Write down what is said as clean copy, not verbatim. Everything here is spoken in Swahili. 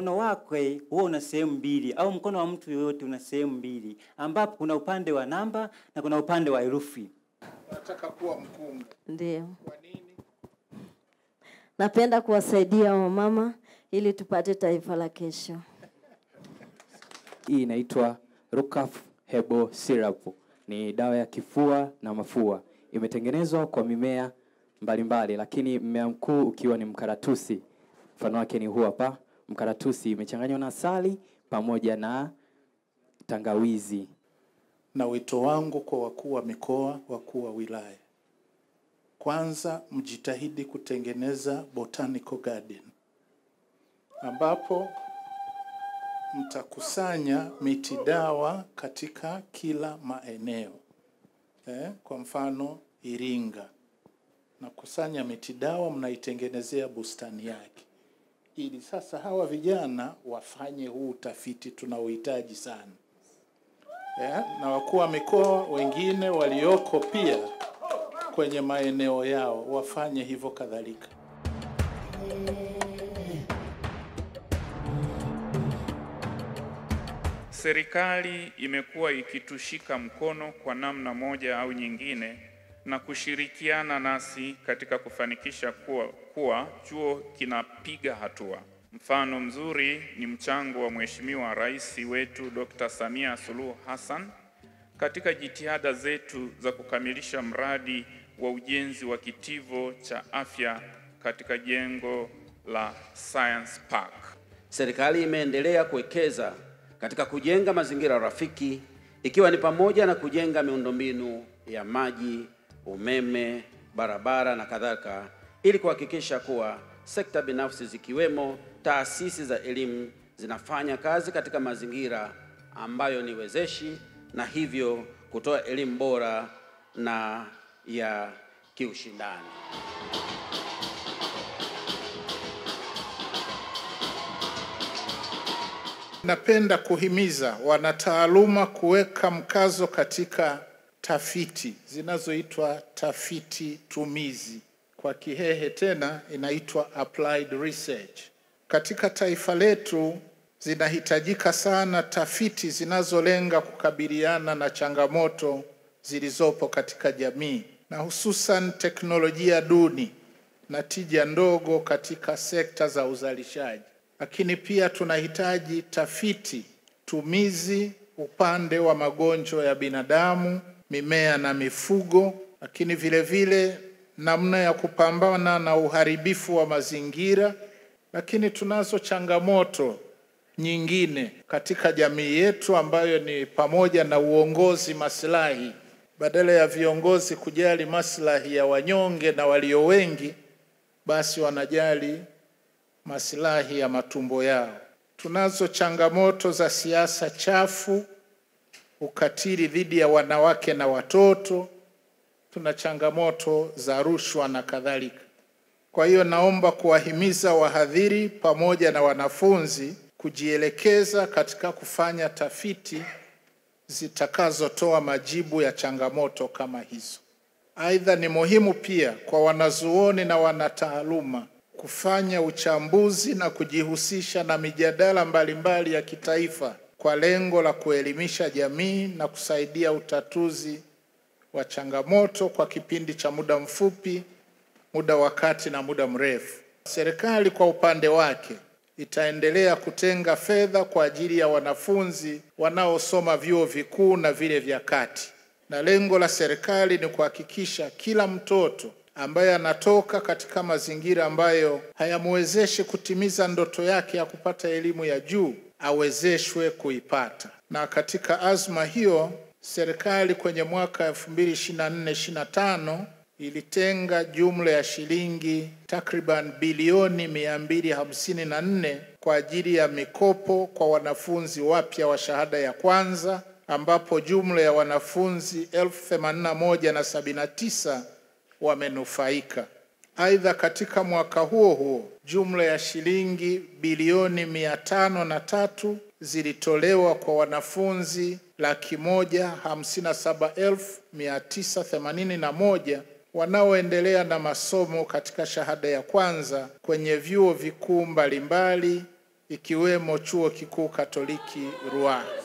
mkono wake huwa una sehemu mbili, au mkono wa mtu yoyote una sehemu mbili, ambapo kuna upande wa namba na kuna upande wa herufi. Nataka kuwa mkunga. Ndio. Kwa nini? Napenda kuwasaidia wamama ili tupate taifa la kesho. Hii inaitwa Rukaf Hebo Syrup. Ni dawa ya kifua na mafua. Imetengenezwa kwa mimea mbalimbali, lakini mmea mkuu ukiwa ni mkaratusi. Mfano wake ni huu hapa. Mkaratusi imechanganywa na asali pamoja na tangawizi. Na wito wangu kwa wakuu wa mikoa, wakuu wa wilaya, kwanza mjitahidi kutengeneza botanical garden ambapo mtakusanya miti dawa katika kila maeneo. Kwa mfano Iringa, na kusanya miti dawa mnaitengenezea bustani yake, ili sasa hawa vijana wafanye huu utafiti tunaohitaji sana. Na wakuu wa mikoa wengine walioko pia kwenye maeneo yao wafanye hivyo kadhalika. Serikali imekuwa ikitushika mkono kwa namna moja au nyingine na kushirikiana nasi katika kufanikisha kuwa chuo kinapiga hatua. Mfano mzuri ni mchango wa Mheshimiwa Rais wetu Dr. Samia Suluhu Hassan katika jitihada zetu za kukamilisha mradi wa ujenzi wa kitivo cha afya katika jengo la Science Park. Serikali imeendelea kuwekeza katika kujenga mazingira rafiki, ikiwa ni pamoja na kujenga miundombinu ya maji, umeme, barabara na kadhalika, ili kuhakikisha kuwa sekta binafsi zikiwemo taasisi za elimu zinafanya kazi katika mazingira ambayo ni wezeshi, na hivyo kutoa elimu bora na ya kiushindani. Napenda kuhimiza wanataaluma kuweka mkazo katika tafiti zinazoitwa tafiti tumizi. Kwa Kihehe tena inaitwa applied research. Katika taifa letu zinahitajika sana tafiti zinazolenga kukabiliana na changamoto zilizopo katika jamii, na hususan teknolojia duni na tija ndogo katika sekta za uzalishaji. Lakini pia tunahitaji tafiti tumizi upande wa magonjwa ya binadamu, mimea na mifugo, lakini vile vile namna ya kupambana na uharibifu wa mazingira. Lakini tunazo changamoto nyingine katika jamii yetu ambayo ni pamoja na uongozi maslahi. Badala ya viongozi kujali maslahi ya wanyonge na walio wengi, basi wanajali maslahi ya matumbo yao. Tunazo changamoto za siasa chafu, ukatili dhidi ya wanawake na watoto, tuna changamoto za rushwa na kadhalika. Kwa hiyo naomba kuwahimiza wahadhiri pamoja na wanafunzi kujielekeza katika kufanya tafiti zitakazotoa majibu ya changamoto kama hizo. Aidha, ni muhimu pia kwa wanazuoni na wanataaluma kufanya uchambuzi na kujihusisha na mijadala mbalimbali ya kitaifa kwa lengo la kuelimisha jamii na kusaidia utatuzi wa changamoto kwa kipindi cha muda mfupi, muda wa kati na muda mrefu. Serikali kwa upande wake itaendelea kutenga fedha kwa ajili ya wanafunzi wanaosoma vyuo vikuu na vile vya kati. Na lengo la serikali ni kuhakikisha kila mtoto ambaye anatoka katika mazingira ambayo hayamwezeshi kutimiza ndoto yake ya kupata elimu ya juu awezeshwe kuipata. Na katika azma hiyo, serikali kwenye mwaka 2024-25 ilitenga jumla ya shilingi takriban bilioni 254 kwa ajili ya mikopo kwa wanafunzi wapya wa shahada ya kwanza, ambapo jumla ya wanafunzi 81,079 wamenufaika. Aidha, katika mwaka huo huo jumla ya shilingi bilioni 503 zilitolewa kwa wanafunzi 157,981 wanaoendelea na masomo katika shahada ya kwanza kwenye vyuo vikuu mbalimbali ikiwemo Chuo Kikuu Katoliki Ruaha.